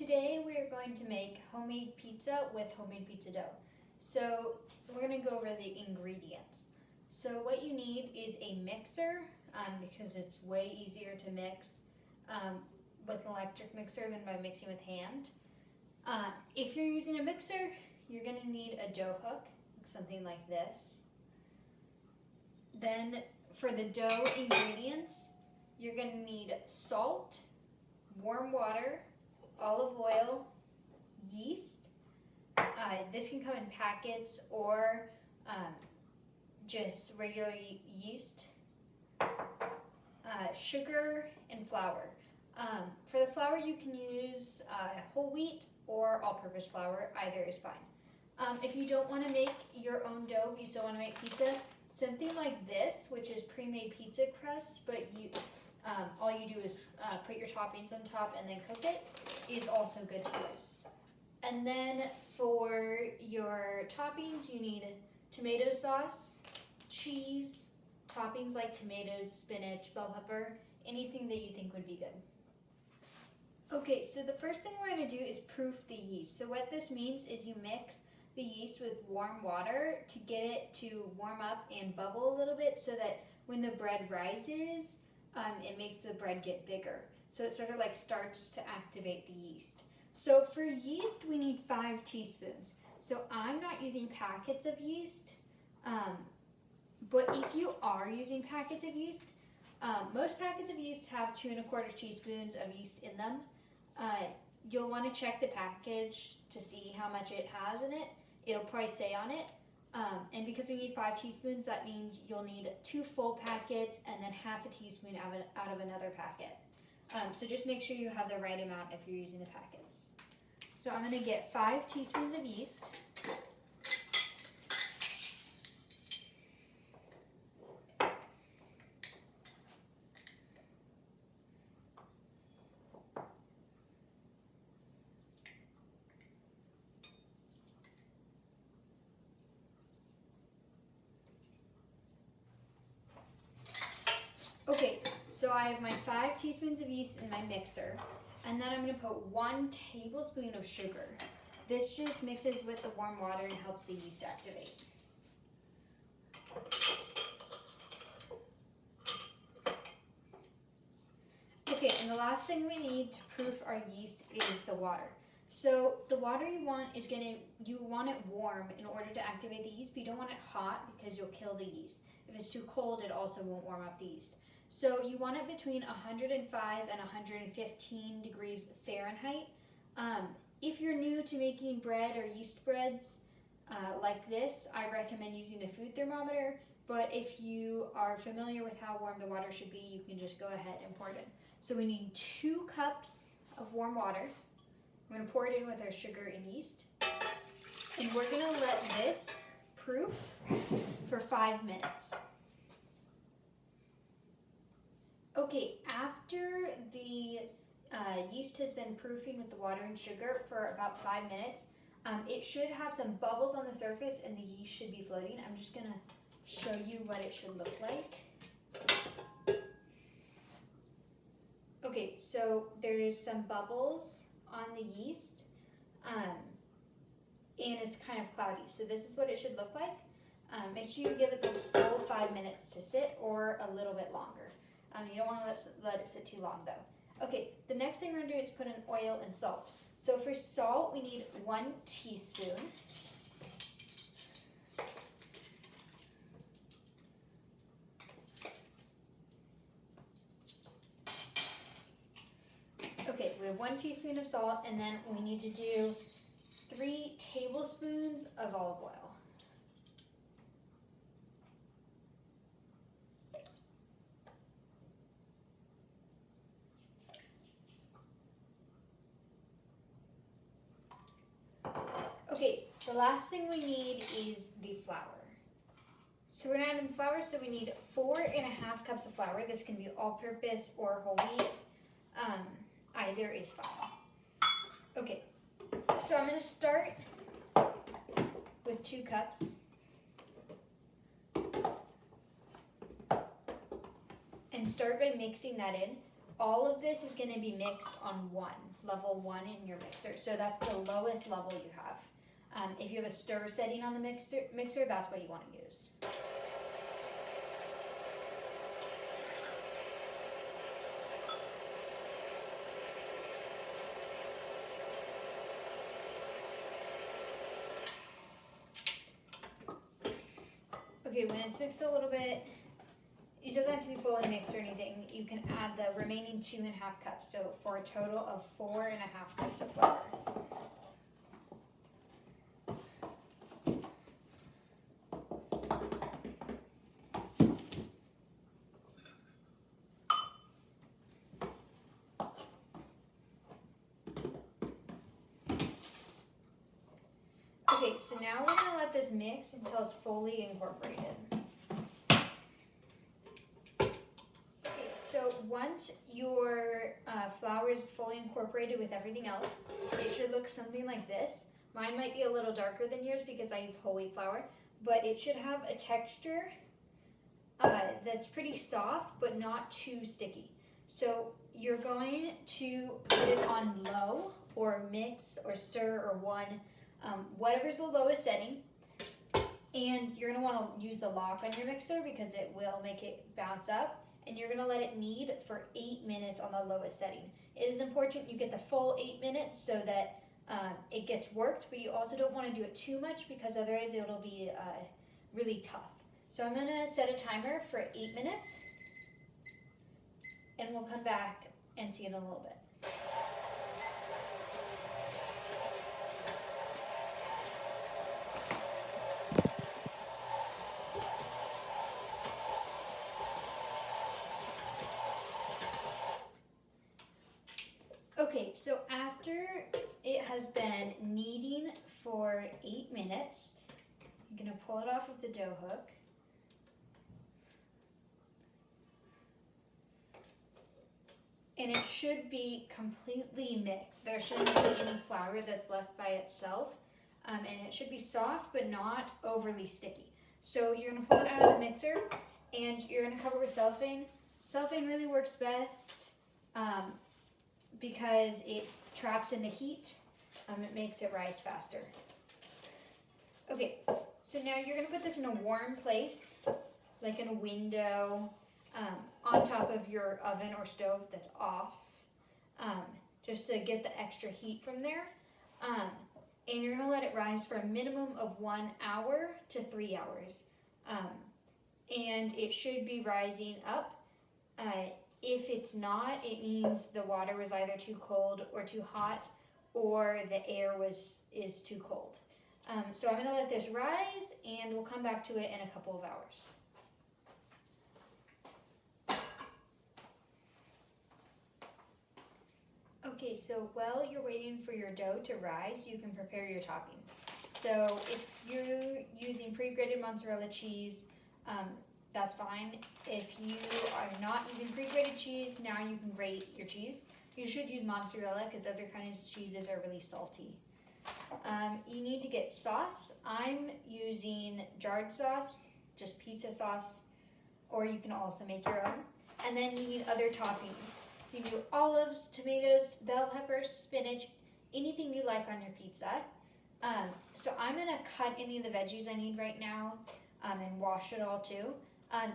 Today we are going to make homemade pizza with homemade pizza dough. So we're going to go over the ingredients. So what you need is a mixer because it's way easier to mix with an electric mixer than by mixing with hand. If you're using a mixer, you're going to need a dough hook, something like this. Then for the dough ingredients, you're going to need salt, warm water, olive oil, yeast. This can come in packets or just regular yeast, sugar, and flour. For the flour, you can use whole wheat or all-purpose flour. Either is fine. If you don't want to make your own dough, you still want to make pizza, something like this, which is pre-made pizza crust, but all you do is put your toppings on top and then cook it, is also good to use. And then for your toppings, you need tomato sauce, cheese, toppings like tomatoes, spinach, bell pepper, anything that you think would be good. Okay, so the first thing we're going to do is proof the yeast. So what this means is you mix the yeast with warm water to get it to warm up and bubble a little bit so that when the bread rises, it makes the bread get bigger. So it sort of like starts to activate the yeast. So for yeast, we need 5 teaspoons. So I'm not using packets of yeast, but if you are using packets of yeast, most packets of yeast have 2 1/4 teaspoons of yeast in them. You'll want to check the package to see how much it has in it. It'll probably say on it. And because we need 5 teaspoons, that means you'll need 2 full packets and then half a teaspoon out of another packet. So just make sure you have the right amount if you're using the packets. So I'm going to get 5 teaspoons of yeast. Okay, so I have my 5 teaspoons of yeast in my mixer, and then I'm going to put 1 tablespoon of sugar. This just mixes with the warm water and helps the yeast activate. Okay, and the last thing we need to proof our yeast is the water. So the water you want it warm in order to activate the yeast, but you don't want it hot because you'll kill the yeast. If it's too cold, it also won't warm up the yeast. So you want it between 105 and 115 degrees Fahrenheit. If you're new to making bread or yeast breads like this, I recommend using a food thermometer. But if you are familiar with how warm the water should be, you can just go ahead and pour it in. So we need 2 cups of warm water. We're going to pour it in with our sugar and yeast. And we're going to let this proof for 5 minutes. Okay, after the yeast has been proofing with the water and sugar for about 5 minutes, it should have some bubbles on the surface and the yeast should be floating. I'm just going to show you what it should look like. Okay, so there's some bubbles on the yeast, and it's kind of cloudy. So this is what it should look like. Make sure you give it the full 5 minutes to sit or a little bit longer. You don't want to let it sit too long though. Okay, the next thing we're going to do is put in oil and salt. So for salt, we need 1 teaspoon. Okay, we have 1 teaspoon of salt, and then we need to do 3 tablespoons of olive oil. Okay, the last thing we need is the flour. So we're not adding the flour, so we need 4 1/2 cups of flour. This can be all-purpose or whole wheat. Either is fine. Okay, so I'm going to start with 2 cups. And start by mixing that in. All of this is going to be mixed on 1. level 1 in your mixer. So that's the lowest level you have. If you have a stir setting on the mixer, that's what you want to use. Okay, when it's mixed a little bit, it doesn't have to be fully mixed or anything. You can add the remaining 2.5 cups, so for a total of 4.5 cups of flour. Okay, so now we're going to let this mix until it's fully incorporated. Okay, so once your flour is fully incorporated with everything else, it should look something like this. Mine might be a little darker than yours because I use whole wheat flour, but it should have a texture that's pretty soft but not too sticky. So you're going to put it on low or mix or stir or one, whatever's the lowest setting, and you're going to want to use the lock on your mixer because it will make it bounce up, and you're going to let it knead for 8 minutes on the lowest setting. It is important you get the full 8 minutes so that it gets worked, but you also don't want to do it too much because otherwise it'll be really tough. So I'm going to set a timer for 8 minutes, and we'll come back and see in a little bit. Okay, so after it has been kneading for 8 minutes, I'm going to pull it off of the dough hook. And it should be completely mixed. There shouldn't be any flour that's left by itself. And it should be soft but not overly sticky. So you're going to pull it out of the mixer and you're going to cover it with cellophane. Cellophane really works best because it traps in the heat. It makes it rise faster. Okay, so now you're going to put this in a warm place, like in a window, on top of your oven or stove that's off, just to get the extra heat from there. And you're going to let it rise for a minimum of 1 hour to 3 hours. And it should be rising up. If it's not, it means the water was either too cold or too hot, or the air is too cold. So I'm going to let this rise, and we'll come back to it in a couple of hours. Okay, so while you're waiting for your dough to rise, you can prepare your toppings. So if you're using pre-grated mozzarella cheese, that's fine. If you are not using pre-grated cheese, now you can grate your cheese. You should use mozzarella because other kinds of cheeses are really salty. You need to get sauce. I'm using jarred sauce, just pizza sauce, or you can also make your own. And then you need other toppings. You can do olives, tomatoes, bell peppers, spinach, anything you like on your pizza. So I'm going to cut any of the veggies I need right now and wash it all too,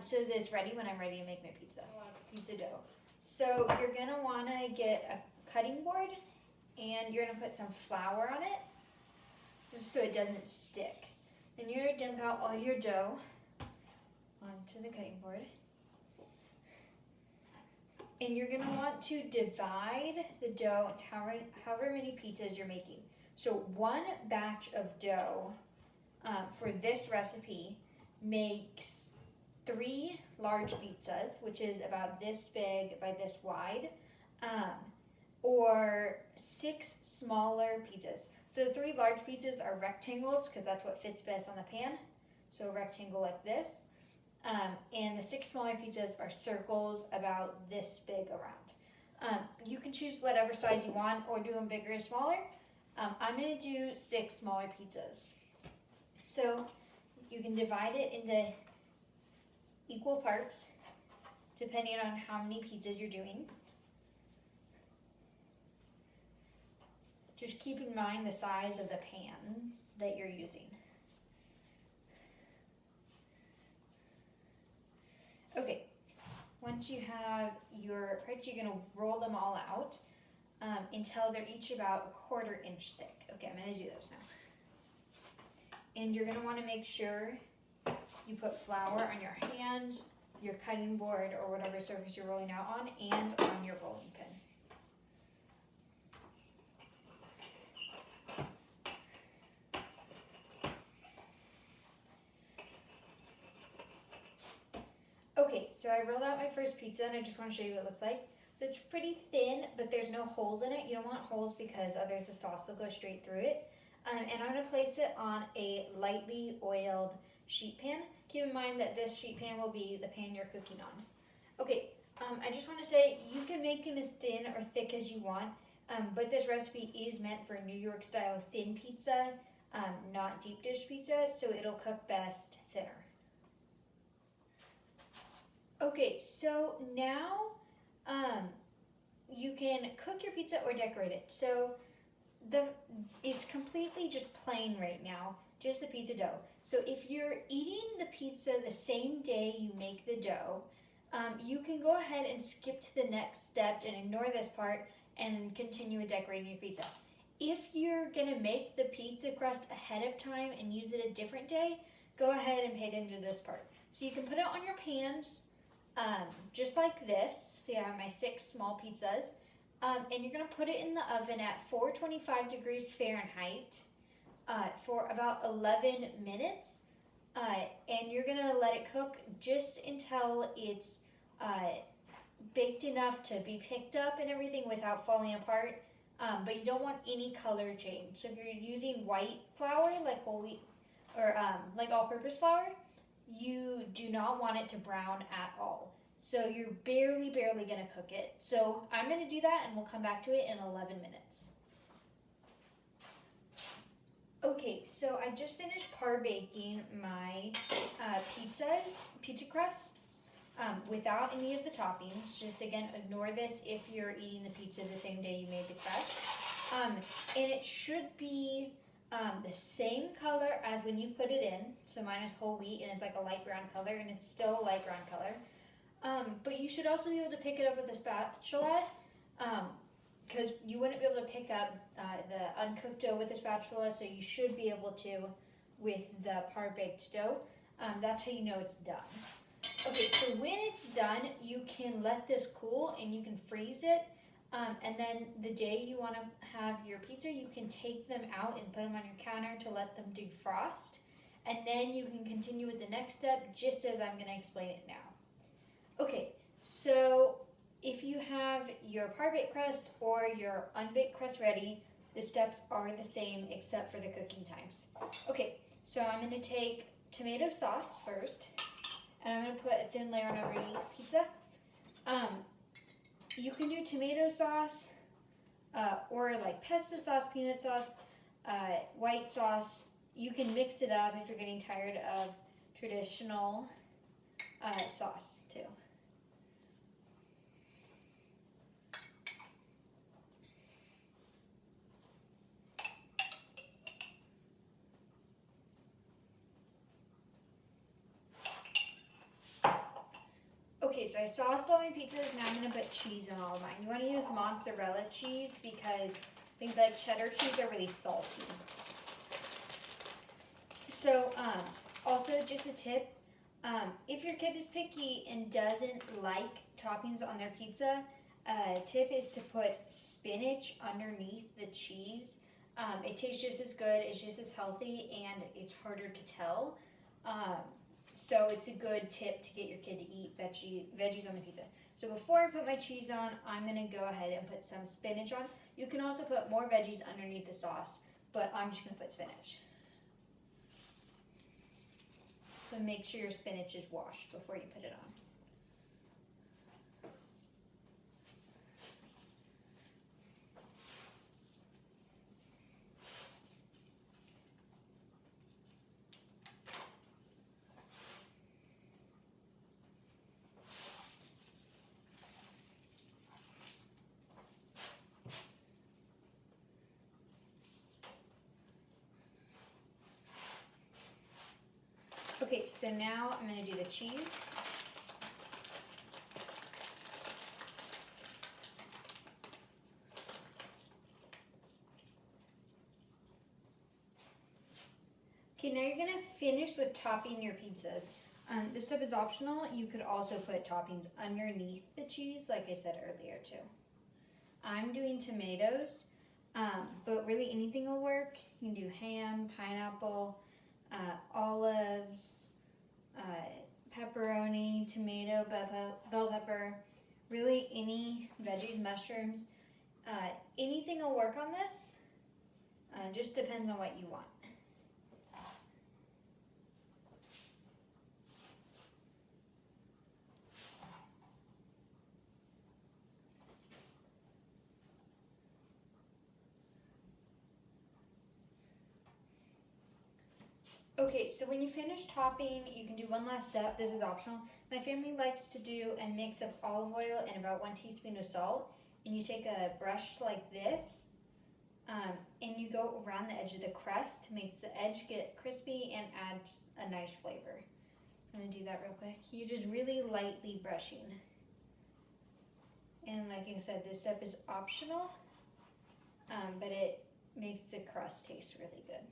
so that it's ready when I'm ready to make my pizza dough. So you're going to want to get a cutting board, and you're going to put some flour on it, just so it doesn't stick. Then you're going to dump out all your dough onto the cutting board. And you're going to want to divide the dough into however many pizzas you're making. So one batch of dough for this recipe makes 3 large pizzas, which is about this big by this wide, or 6 smaller pizzas. So the 3 large pizzas are rectangles because that's what fits best on the pan. So a rectangle like this. And the 6 smaller pizzas are circles about this big around. You can choose whatever size you want or do them bigger or smaller. I'm going to do 6 smaller pizzas. So you can divide it into equal parts depending on how many pizzas you're doing. Just keep in mind the size of the pans that you're using. Okay, once you have your parts, you're gonna roll them all out until they're each about a 1/4 inch thick. Okay, I'm gonna do this now. And you're gonna wanna make sure you put flour on your hand, your cutting board, or whatever surface you're rolling out on, and on your rolling pin. Okay, so I rolled out my first pizza and I just want to show you what it looks like. So it's pretty thin, but there's no holes in it. You don't want holes because otherwise the sauce will go straight through it. And I'm going to place it on a lightly oiled sheet pan. Keep in mind that this sheet pan will be the pan you're cooking on. Okay, I just want to say you can make them as thin or thick as you want, but this recipe is meant for New York style thin pizza, not deep dish pizza, so it'll cook best thinner. Okay, so now you can cook your pizza or decorate it. So it's completely just plain right now, just the pizza dough. So if you're eating the pizza the same day you make the dough, you can go ahead and skip to the next step and ignore this part and continue with decorating your pizza. If you're gonna make the pizza crust ahead of time and use it a different day, go ahead and pay attention to this part. So you can put it on your pans, just like this. So I have my 6 small pizzas, and you're gonna put it in the oven at 425 degrees Fahrenheit for about 11 minutes, and you're gonna let it cook just until it's baked enough to be picked up and everything without falling apart, but you don't want any color change. So if you're using white flour, like whole wheat, or like all-purpose flour, you do not want it to brown at all. So you're barely gonna cook it. So I'm gonna do that and we'll come back to it in 11 minutes. Okay, so I just finished par baking my pizza crusts without any of the toppings. Just again, ignore this if you're eating the pizza the same day you made the crust. And it should be the same color as when you put it in. So mine is whole wheat and it's like a light brown color, and it's still a light brown color. But you should also be able to pick it up with a spatula, because you wouldn't be able to pick up the uncooked dough with a spatula, so you should be able to with the par baked dough. That's how you know it's done. Okay, so when it's done, you can let this cool and you can freeze it. And then the day you want to have your pizza, you can take them out and put them on your counter to let them defrost. And then you can continue with the next step, just as I'm going to explain it now. Okay, so if you have your par-baked crust or your unbaked crust ready, the steps are the same except for the cooking times. Okay, so I'm going to take tomato sauce first, and I'm going to put a thin layer on every pizza. You can do tomato sauce or like pesto sauce, peanut sauce, white sauce. You can mix it up if you're getting tired of traditional sauce too. Okay, so I sauced all my pizzas. Now I'm going to put cheese on all of mine. You want to use mozzarella cheese because things like cheddar cheese are really salty. So, also just a tip, if your kid is picky and doesn't like toppings on their pizza, a tip is to put spinach underneath the cheese. It tastes just as good, it's just as healthy, and it's harder to tell. So it's a good tip to get your kid to eat veggies on the pizza. So before I put my cheese on, I'm going to go ahead and put some spinach on. You can also put more veggies underneath the sauce, but I'm just going to put spinach. So make sure your spinach is washed before you put it on. so now I'm going to do the cheese. Okay, now you're going to finish with topping your pizzas. This step is optional. You could also put toppings underneath the cheese, like I said earlier too. I'm doing tomatoes, but really anything will work. You can do ham, pineapple, olives, pepperoni, tomato, bell pepper, really any veggies, mushrooms. Anything will work on this. Just depends on what you want. Okay, so when you finish topping, you can do one last step. This is optional. My family likes to do a mix of olive oil and about 1 teaspoon of salt. And you take a brush like this, and you go around the edge of the crust, makes the edge get crispy and adds a nice flavor. I'm gonna do that real quick. You're just really lightly brushing. And like I said, this step is optional, but it makes the crust taste really good.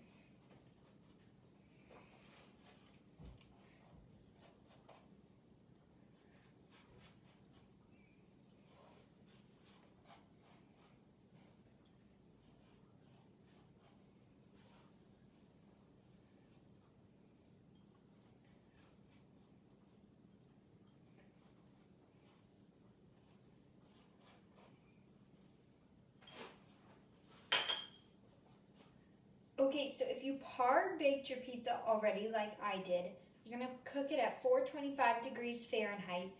Okay, so if you par-baked your pizza already like I did, you're going to cook it at 425 degrees Fahrenheit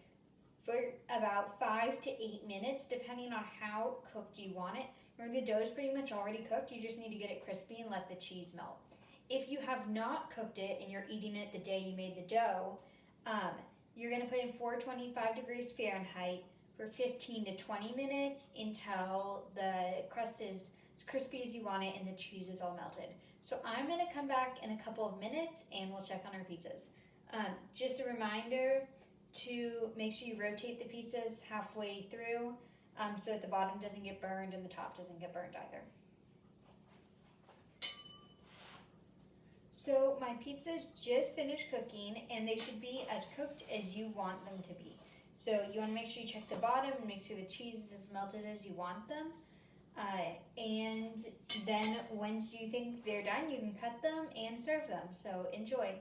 for about 5 to 8 minutes, depending on how cooked you want it. Remember, the dough is pretty much already cooked. You just need to get it crispy and let the cheese melt. If you have not cooked it and you're eating it the day you made the dough, you're going to put in 425 degrees Fahrenheit for 15 to 20 minutes until the crust is as crispy as you want it and the cheese is all melted. So I'm going to come back in a couple of minutes and we'll check on our pizzas. Just a reminder to make sure you rotate the pizzas halfway through so that the bottom doesn't get burned and the top doesn't get burned either. So my pizzas just finished cooking and they should be as cooked as you want them to be. So you want to make sure you check the bottom and make sure the cheese is as melted as you want them. And then once you think they're done, you can cut them and serve them. So enjoy.